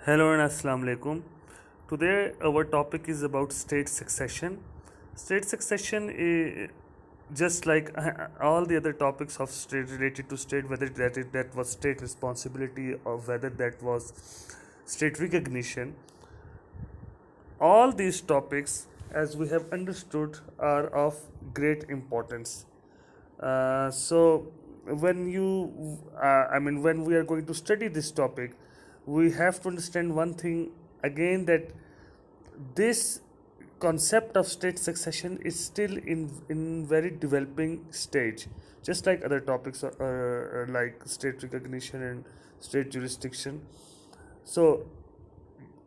Hello and Assalamu alaikum. Today our topic is about state succession. State succession is just like all the other topics of state related to state, whether that was state responsibility or whether that was state recognition. All these topics, as we have understood, are of great importance. So when we are going to study this topic, we have to understand one thing again, that this concept of state succession is still in very developing stage, just like other topics like state recognition and state jurisdiction. So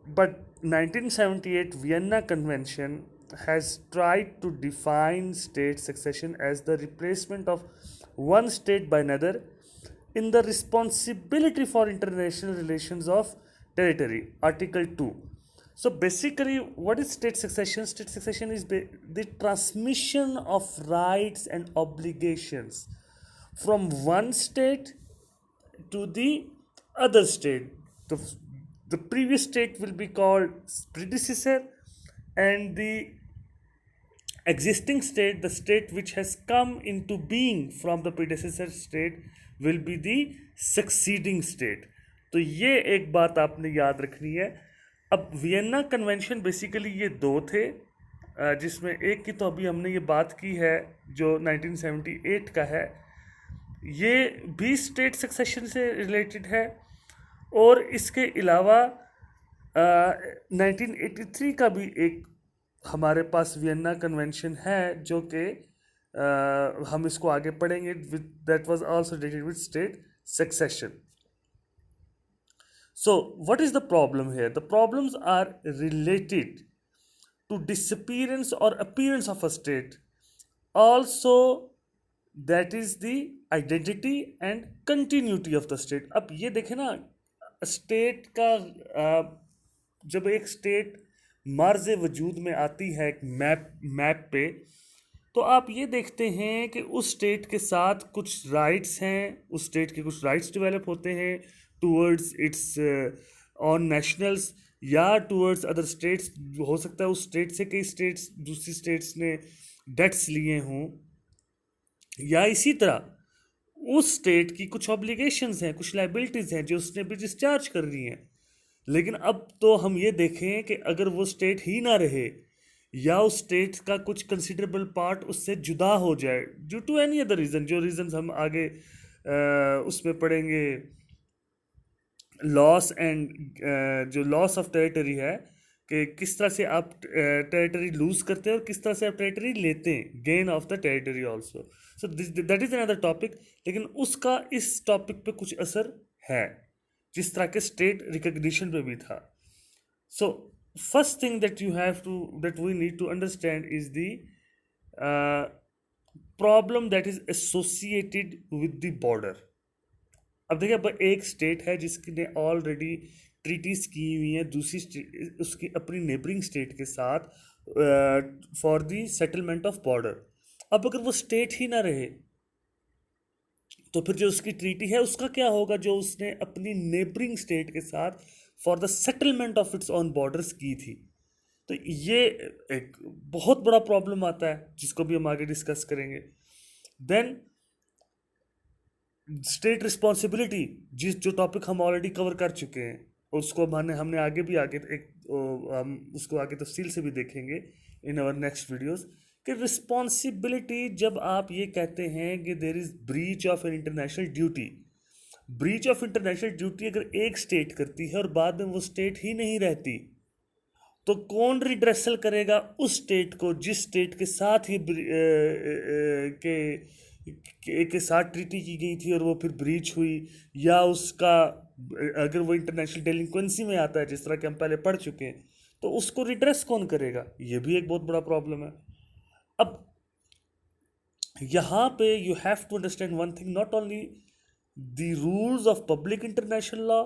but 1978 Vienna Convention has tried to define state succession as the replacement of one state by another in the responsibility for international relations of territory, Article 2. So basically, what is state succession? State succession is the transmission of rights and obligations from one state to the other state. The previous state will be called predecessor, and the existing state, the state which has come into being from the predecessor state, will be the succeeding state. तो ये एक बात आपने याद रखनी है. अब Vienna convention basically ये दो थे, जिसमें एक की तो अभी हमने ये बात की है जो 1978 का है. ये भी स्टेट सक्सेशन से रिलेटेड है, और इसके अलावा 1983 का भी एक हमारे पास वियना कन्वेंशन है, जो कि हम इसको आगे पढ़ेंगे. That was also related with state succession. So what is the problem here? The problems are related to disappearance or appearance of a state. Also, that is the identity and continuity of the state. अब ये देखें ना, state का जब एक state मर्ज वजूद में आती है एक मैप पे, तो आप ये देखते हैं कि उस स्टेट के साथ कुछ राइट्स हैं, उस स्टेट के कुछ राइट्स डेवलप होते हैं टूवर्ड्स इट्स ऑन नेशनल्स या टूवर्ड्स अदर स्टेट्स. हो सकता है उस स्टेट से कई स्टेट्स, दूसरी स्टेट्स ने डेट्स लिए हों, या इसी तरह उस स्टेट की कुछ ऑब्लिगेशंस हैं, कुछ लाइबिलिटीज़ हैं जो उसने भी डिस्चार्ज कर रही हैं. लेकिन अब तो हम ये देखें कि अगर वो स्टेट ही ना रहे, या उस स्टेट का कुछ कंसिडरेबल पार्ट उससे जुदा हो जाए due to any other reason, जो रीज़न्स हम आगे उसमें पढ़ेंगे, लॉस एंड जो लॉस ऑफ टेरिटरी है, कि किस तरह से आप टेरिटरी लूज करते हैं और किस तरह से आप टेरिटरी लेते हैं, gain of the territory also. So that is another topic. लेकिन उसका इस टॉपिक पे कुछ असर है, जिस तरह के स्टेट रिकग्निशन पे भी था. So first thing that we need to understand is the problem that is associated with the border. अब देखिए, अब एक स्टेट है जिसने ऑलरेडी ट्रीटीज की हुई हैं दूसरी उसकी अपनी नेबरिंग स्टेट के साथ for the settlement of border. अब अगर वो स्टेट ही ना रहे, तो फिर जो उसकी ट्रीटी है उसका क्या होगा, जो उसने अपनी नेबरिंग स्टेट के साथ for the settlement of its on borders की थी. तो ये एक बहुत बड़ा प्रॉब्लम आता है, जिसको भी हम आगे डिस्कस करेंगे. देन स्टेट रिस्पॉन्सिबिलिटी, जो टॉपिक हम ऑलरेडी कवर कर चुके हैं, उसको हमने आगे भी हम उसको आगे तफसील से भी देखेंगे इन आवर नेक्स्ट वीडियोस. कि रिस्पॉन्सिबिलिटी, जब आप ये कहते हैं कि there is breach of an international duty, breach of international duty अगर एक स्टेट करती है और बाद में वो स्टेट ही नहीं रहती, तो कौन रिड्रेसल करेगा उस स्टेट को जिस स्टेट के साथ ही के साथ ट्रीटी की गई थी और वो फिर ब्रीच हुई, या उसका अगर वो इंटरनेशनल डेलिंक्वेंसी में आता है, जिस तरह के हम पहले पढ़ चुके हैं, तो उसको रिड्रेस कौन करेगा? ये भी एक बहुत बड़ा प्रॉब्लम है. अब यहाँ पे you have to understand one thing, not only the rules of public international law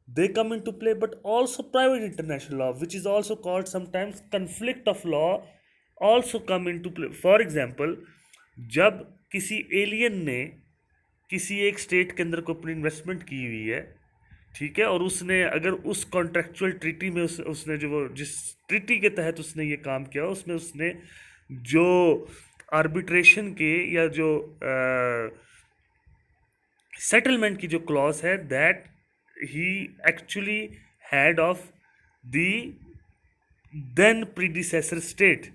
they come into play, but also private international law, which is also called sometimes conflict of law, also come into play. For example, जब किसी alien ने किसी एक state के अंदर को अपनी investment की हुई है, ठीक है, और उसने अगर उस कॉन्ट्रेक्चुअल ट्रीटी में उसने जो वो जिस ट्रीटी के तहत उसने ये काम किया उसमें उसने जो आर्बिट्रेशन के या जो सेटलमेंट की जो क्लॉज है that he actually had of the then predecessor state,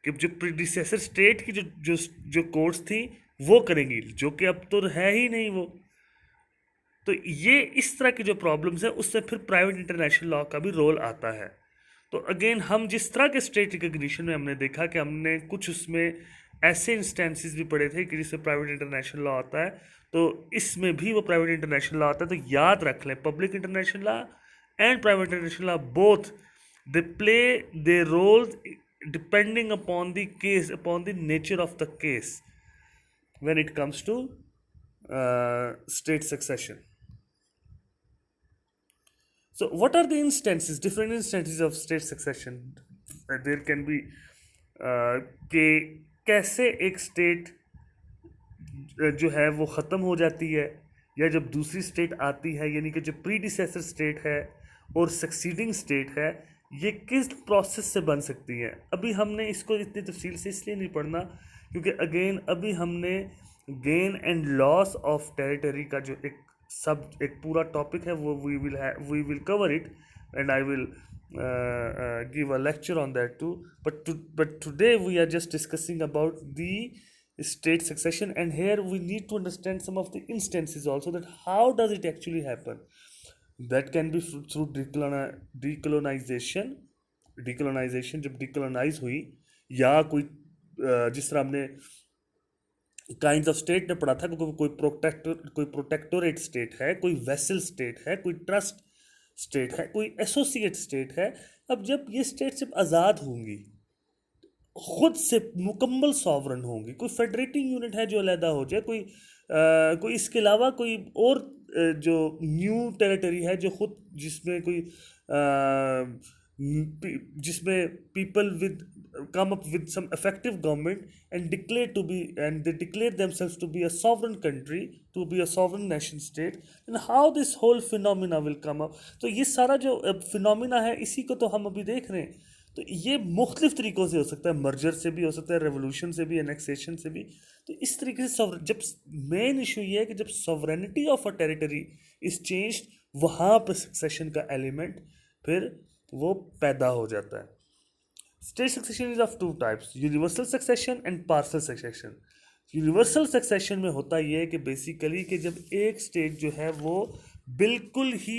कि जो प्रीडिसेसर स्टेट की जो जो जो कोर्ट्स थी वो करेंगी, जो कि अब तो है ही नहीं वो। तो ये इस तरह की जो प्रॉब्लम्स है उससे फिर प्राइवेट इंटरनेशनल लॉ का भी रोल आता है। तो अगेन हम जिस तरह के स्टेट रिकग्निशन में हमने देखा कि हमने कुछ उसमें ऐसे इंस्टेंसेस भी पढ़े थे कि जिससे प्राइवेट इंटरनेशनल लॉ आता है, तो इसमें भी वो प्राइवेट इंटरनेशनल लॉ आता है। तो याद रख लें, public international law and private international law both they play they role depending upon the case, upon the nature of the case when it comes to state succession. So, what are the instances, different instances of state succession? There can be कि कैसे एक state जो है वो ख़त्म हो जाती है, या जब दूसरी स्टेट आती है, यानी कि जो प्रीडिसेसर स्टेट है और सक्सीडिंग स्टेट है, ये किस प्रोसेस से बन सकती है। अभी हमने इसको इतनी तफसील से इसलिए नहीं पढ़ना क्योंकि अगेन अभी हमने gain and loss of territory का जो एक पूरा टॉपिक है वो we will cover it and I will give a lecture on that too, but today we are just discussing about the state succession, and here we need to understand some of the instances also, that how does it actually happen. That can be through decolonization जब decolonize हुई, या कोई जिस तरह हमने kinds of state ने पढ़ा था, कोई प्रोटेक्टोरेट स्टेट है, कोई वेसल स्टेट है, कोई ट्रस्ट स्टेट है, कोई एसोसिएट स्टेट है। अब जब ये स्टेट जब आज़ाद होंगी, खुद से मुकम्मल सॉवरन होंगी, कोई फेडरेटिंग यूनिट है जो अलहदा हो जाए, कोई इसके अलावा कोई और जो न्यू टेरिटरी है जो खुद जिसमें कोई जिसमें people with come up with some effective government and they declare themselves to be a sovereign country, to be a sovereign nation state, and how this whole phenomena will come up. तो ये सारा जो phenomena है इसी को तो हम अभी देख रहे हैं। तो ये मुख्तलिफ तरीक़ों से हो सकता है, मर्जर से भी हो सकता है, रेवोल्यूशन से भी, एनेक्सेशन से भी। तो इस तरीके से जब मेन इशू ये है कि जब sovereignty of a territory is changed, वहाँ पर सक्सेशन का एलिमेंट फिर वो पैदा हो जाता है। State succession is of two types, universal succession and partial succession. Universal succession में होता ये है कि बेसिकली कि जब एक स्टेट जो है वो बिल्कुल ही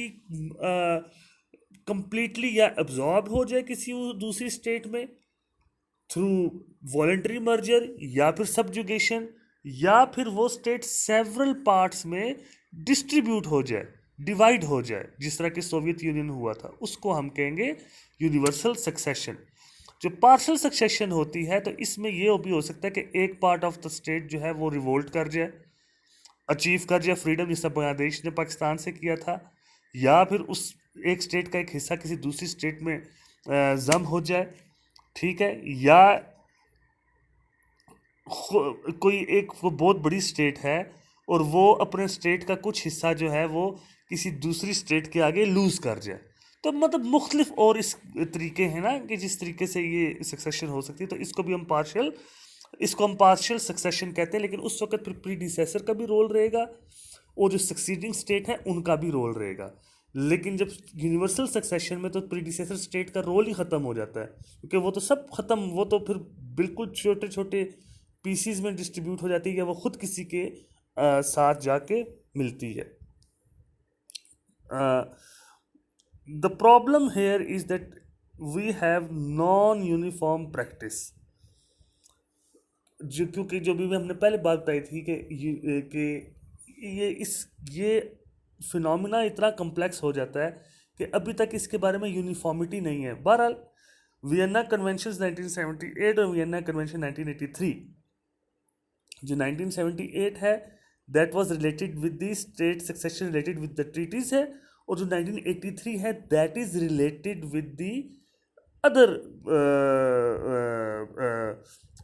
कंप्लीटली या एब्जॉर्ब हो जाए किसी दूसरी स्टेट में थ्रू वॉलंटरी मर्जर या फिर सब्जुगेशन, या फिर वो स्टेट सेवरल पार्ट्स में डिस्ट्रीब्यूट हो जाए, डिवाइड हो जाए, जिस तरह कि सोवियत यूनियन हुआ था, उसको हम कहेंगे यूनिवर्सल सक्सेशन। जो पार्शल सक्सेशन होती है तो इसमें ये भी हो सकता है कि एक पार्ट ऑफ द स्टेट जो है वो रिवोल्ट कर जाए, अचीव कर जाए फ्रीडम, जिस तरह बांग्लादेश ने पाकिस्तान से किया था, या फिर उस एक स्टेट का एक हिस्सा किसी दूसरी स्टेट में जम हो जाए, ठीक है, या कोई एक वो बहुत बड़ी स्टेट है और वो अपने स्टेट का कुछ हिस्सा जो है वो किसी दूसरी स्टेट के आगे लूज़ कर जाए। तो मतलब मुख्तलिफ और इस तरीके हैं ना कि जिस तरीके से ये सक्सेशन हो सकती है। तो इसको हम पार्शियल सक्सेशन कहते हैं, लेकिन उस वक्त फिर प्रीडिसेसर का भी रोल रहेगा और जो सक्सीडिंग स्टेट है उनका भी रोल रहेगा। लेकिन जब यूनिवर्सल सक्सेशन में तो प्रीडिसेसर स्टेट का रोल ही ख़त्म हो जाता है, क्योंकि वो तो सब ख़त्म, वो तो फिर बिल्कुल छोटे छोटे पीसीज में डिस्ट्रीब्यूट हो जाती है, या वो ख़ुद किसी के साथ जाके मिलती है। The problem here is that we have non-uniform practice, जो क्योंकि जो भी हमने पहले बात बताई थी कि ये फिनोमिना इतना कम्प्लेक्स हो जाता है कि अभी तक इसके बारे में यूनिफॉर्मिटी नहीं है। बहरहाल वियना कन्वेंशन 1978 और वियना कन्वेंशन 1983, जो 1978 है that was related with the state succession related with the treaties है, और जो 1983 है that is related with the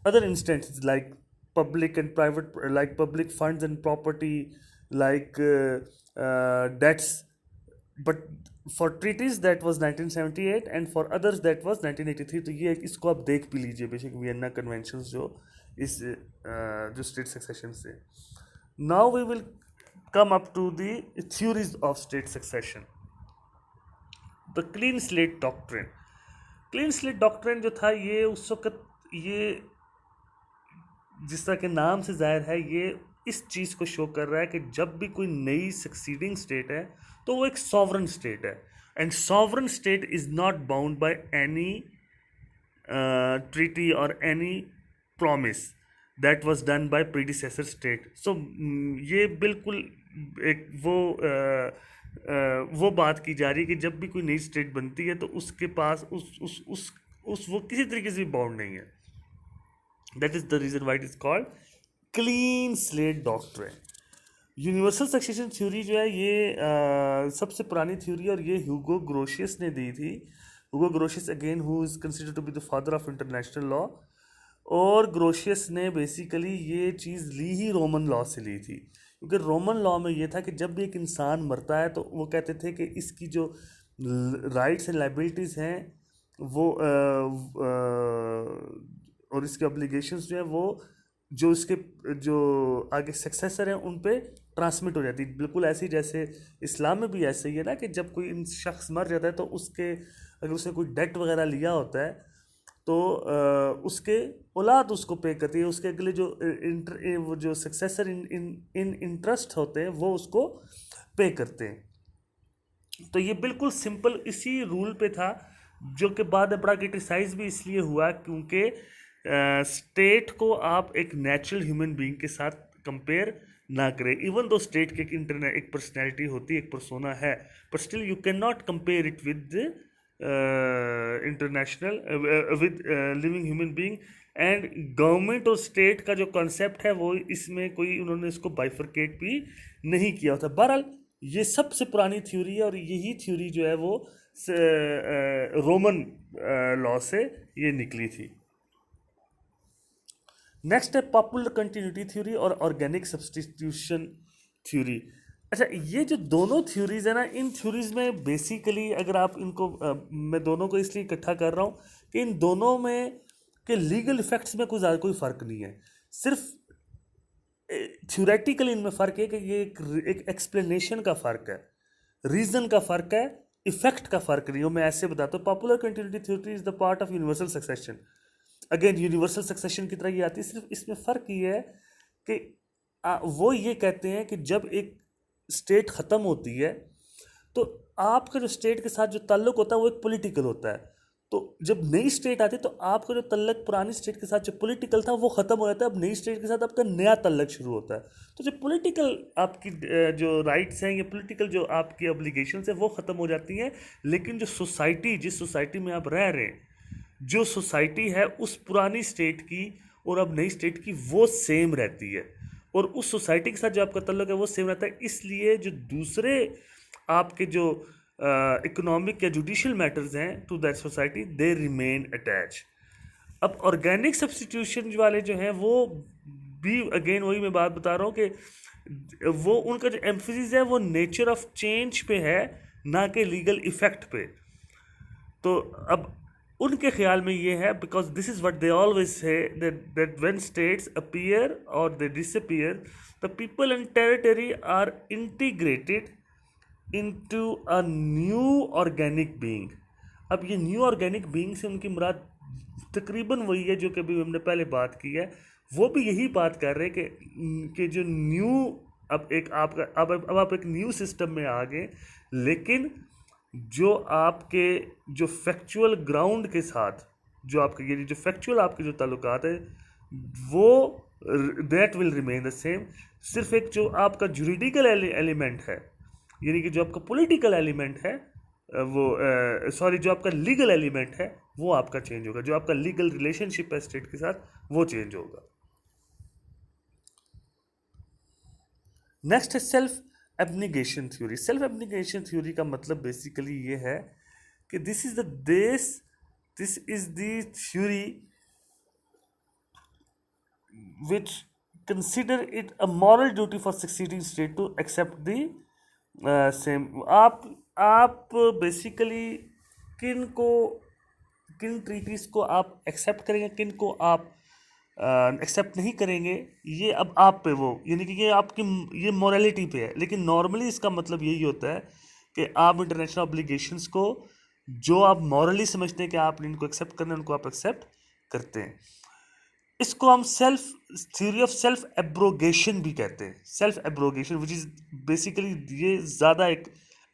other instances like public and private, like public funds and property, like debts but for treaties that was 1978 and for others that was 1983। तो ये इसको आप देख भी लीजिए बेशक वियना कन्वेंशन जो इस जो स्टेट सक्सेशन से। Now we will come up to the theories of state succession. The clean slate doctrine. Clean slate doctrine जो था ये उस वक्त, ये जिस तरह के नाम से जाहिर है, ये इस चीज़ को शो कर रहा है कि जब भी कोई नई सक्सीडिंग स्टेट है तो वो एक सॉवरन स्टेट है, and sovereign state is not bound by any treaty और any promise that was done by predecessor state. So ये बिल्कुल एक वो बात की जा रही है कि जब भी कोई नई स्टेट बनती है तो उसके पास उस वो किसी तरीके से भी बाउंड नहीं है। That is the reason why it is called clean slate doctrine. Universal succession theory जो है ये सबसे पुरानी थ्योरी, और ये ह्यूगो ग्रोशियस ने दी थी। Hugo Grotius again who is considered to be the father of international law, और ग्रोशियस ने बेसिकली ये चीज़ ली ही रोमन लॉ से ली थी, क्योंकि रोमन लॉ में ये था कि जब भी एक इंसान मरता है तो वो कहते थे कि इसकी जो राइट्स एंड लाइबिलिटीज़ हैं वो और इसके ऑब्लिगेशंस जो है वो जो इसके जो आगे सक्सेसर हैं उन पे ट्रांसमिट हो जाती है। बिल्कुल ऐसे ही जैसे इस्लाम में भी ऐसे ही है ना कि जब कोई शख्स मर जाता है तो उसके अगर उसने कोई डेट वगैरह लिया होता है तो उसके औलाद उसको पे करती है, उसके अगले जो वो जो सक्सेसर इन इंटरेस्ट होते हैं वो उसको पे करते हैं। तो ये बिल्कुल सिंपल इसी रूल पे था, जो कि बाद में बड़ा क्रिटिसाइज भी इसलिए हुआ क्योंकि स्टेट को आप एक नेचुरल ह्यूमन बीइंग के साथ कंपेयर ना करें। इवन दो स्टेट के एक पर्सनैलिटी होती है, एक पर्सोना है, but still you can not compare it with international with living human being. And government और स्टेट का जो कॉन्सेप्ट है वो इसमें कोई उन्होंने इसको बाइफरकेट भी नहीं किया होता। बहरहाल ये सबसे पुरानी थ्योरी है, और यही थ्योरी जो है वो रोमन लॉ से ये निकली थी। नेक्स्ट है पॉपुलर कंटिन्यूटी थ्योरी और ऑर्गेनिक सब्सटीट्यूशन थ्योरी। अच्छा, ये जो दोनों थ्योरीज है ना, इन थ्योरीज में बेसिकली अगर आप इनको मैं दोनों को इसलिए इकट्ठा कर रहा हूँ कि इन दोनों में के लीगल इफेक्ट्स में कोई ज़्यादा कोई फ़र्क नहीं है, सिर्फ थ्योरेटिकली इनमें फ़र्क है कि ये एक एक्सप्लेनेशन का फ़र्क है, रीज़न का फ़र्क है, इफेक्ट का फ़र्क नहीं हो। मैं ऐसे बताता हूँ, popular continuity theory is the part of universal succession. Again universal succession की तरह ये आती है, सिर्फ इसमें फ़र्क ये है कि वो ये कहते हैं कि जब एक स्टेट ख़त्म होती है तो आपका जो स्टेट के साथ जो ताल्लुक होता है वो एक पॉलिटिकल होता है। तो जब नई स्टेट आती है तो आपका जो तल्लक पुरानी स्टेट के साथ जो पॉलिटिकल था वो ख़त्म हो जाता है, अब नई स्टेट के साथ आपका नया तल्लक शुरू होता है। तो जो पॉलिटिकल आपकी जो राइट्स हैं या पॉलिटिकल जो आपकी ऑब्लिगेशंस हैं वो ख़त्म हो जाती हैं, लेकिन जो सोसाइटी, जिस सोसाइटी में आप रह रहे हैं, जो सोसाइटी है उस पुरानी स्टेट की और अब नई स्टेट की वो सेम रहती है, और उस सोसाइटी के साथ जो आपका तल्लुक है वो सेम रहता है। इसलिए जो दूसरे आपके जो इकोनॉमिक या जुडिशियल मैटर्स हैं to that society they remain attach. अब ऑर्गेनिक सब्सटीट्यूशन वाले जो हैं वो भी अगेन वही मैं बात बता रहा हूँ कि वो उनका जो एम्फेसिस है वो नेचर ऑफ चेंज पे है, ना कि लीगल इफेक्ट पे। तो अब उनके ख्याल में ये है, because this is what they always say, that when states appear और they disappear the people and territory are integrated into a new organic being. अब ये न्यू ऑर्गेनिक बीइंग से उनकी मुराद तकरीबन वही है जो कि अभी हमने पहले बात की है। वो भी यही बात कर रहे हैं कि जो न्यू, अब एक आपका अब आप एक न्यू सिस्टम में आ गए, लेकिन जो आपके जो फैक्चुअल ग्राउंड के साथ जो आपके ये जो फैक्चुअल आपके जो ताल्लुकात है वो that will remain the same. सिर्फ एक जो आपका जुरिडिकल एलिमेंट है, यानी कि जो आपका पॉलिटिकल एलिमेंट है वो सॉरी जो आपका लीगल एलिमेंट है वो आपका चेंज होगा, जो आपका लीगल रिलेशनशिप है स्टेट के साथ वो चेंज होगा। नेक्स्ट है सेल्फ एब्निगेशन थ्योरी। सेल्फ एब्निगेशन थ्योरी का मतलब बेसिकली ये है कि this is the theory which consider it a moral duty for succeeding state to accept the same। आप आप बेसिकली किन को किन ट्रीटीज को आप एक्सेप्ट करेंगे, किन को आप एक्सेप्ट नहीं करेंगे, ये अब आप पे वो, यानी कि ये आपकी ये मोरालिटी पे है। लेकिन नॉर्मली इसका मतलब यही होता है कि आप इंटरनेशनल ऑब्लिगेशंस को जो आप मॉरली समझते हैं कि आप इनको एक्सेप्ट करना है, उनको आप एक्सेप्ट करते हैं। इसको हम थ्योरी ऑफ सेल्फ एब्रोगेशन भी कहते हैं। Self abrogation which is basically, ये ज़्यादा एक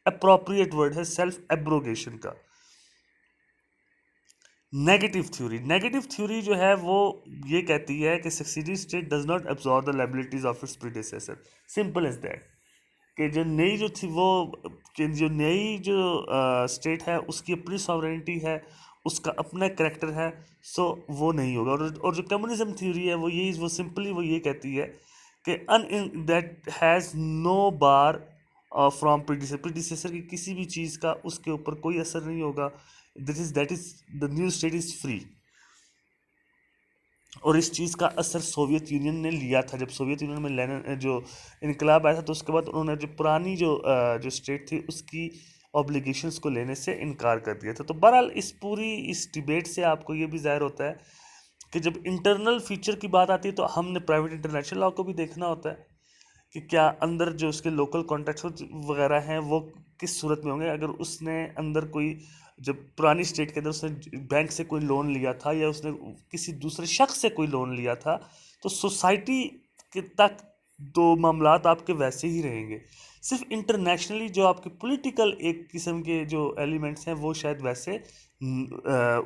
अप्रोप्रिएट वर्ड है सेल्फ एब्रोगेशन का। नेगेटिव थ्योरी जो है वो ये कहती है कि succeeding state does not absorb the liabilities of its predecessor. Simple as that. कि जो नई जो थी वो, कि जो नई जो स्टेट है उसकी अपनी सॉवरेनिटी है, उसका अपना करेक्टर है, सो वो नहीं होगा। और जो कम्युनिज्म थ्योरी है वो सिंपली वो ये कहती है कि an that has no bar from predecessor की किसी भी चीज़ का उसके ऊपर कोई असर नहीं होगा। That is the new state is free. और इस चीज़ का असर सोवियत यूनियन ने लिया था। जब सोवियत यूनियन में लेनिन जो इनकलाब आया था, तो उसके बाद उन्होंने जो पुरानी जो स्टेट थी उसकी ऑब्लिगेशंस को लेने से इनकार कर दिया था। तो बहरहाल इस डिबेट से आपको ये भी ज़ाहिर होता है कि जब इंटरनल फीचर की बात आती है तो हमने प्राइवेट इंटरनेशनल लॉ को भी देखना होता है कि क्या अंदर जो उसके लोकल कॉन्ट्रैक्ट्स वगैरह हैं वो किस सूरत में होंगे। अगर उसने अंदर कोई, जब पुरानी स्टेट के अंदर उसने बैंक से कोई लोन लिया था या उसने किसी दूसरे शख्स से कोई लोन लिया था, तो सोसाइटी के तक दो मामलात आपके वैसे ही रहेंगे। सिर्फ इंटरनेशनली जो आपके पॉलिटिकल एक किस्म के जो एलिमेंट्स हैं वो शायद वैसे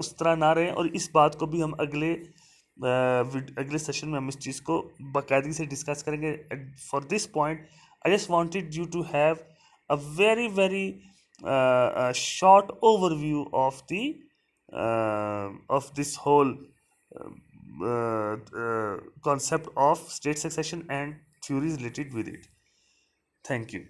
उस तरह ना रहें। और इस बात को भी हम अगले सेशन में हम इस चीज़ को बाकायदगी से डिस्कस करेंगे। For this point I just wanted you to have a very short overview of this whole concept of state succession and theories related with it. Thank you.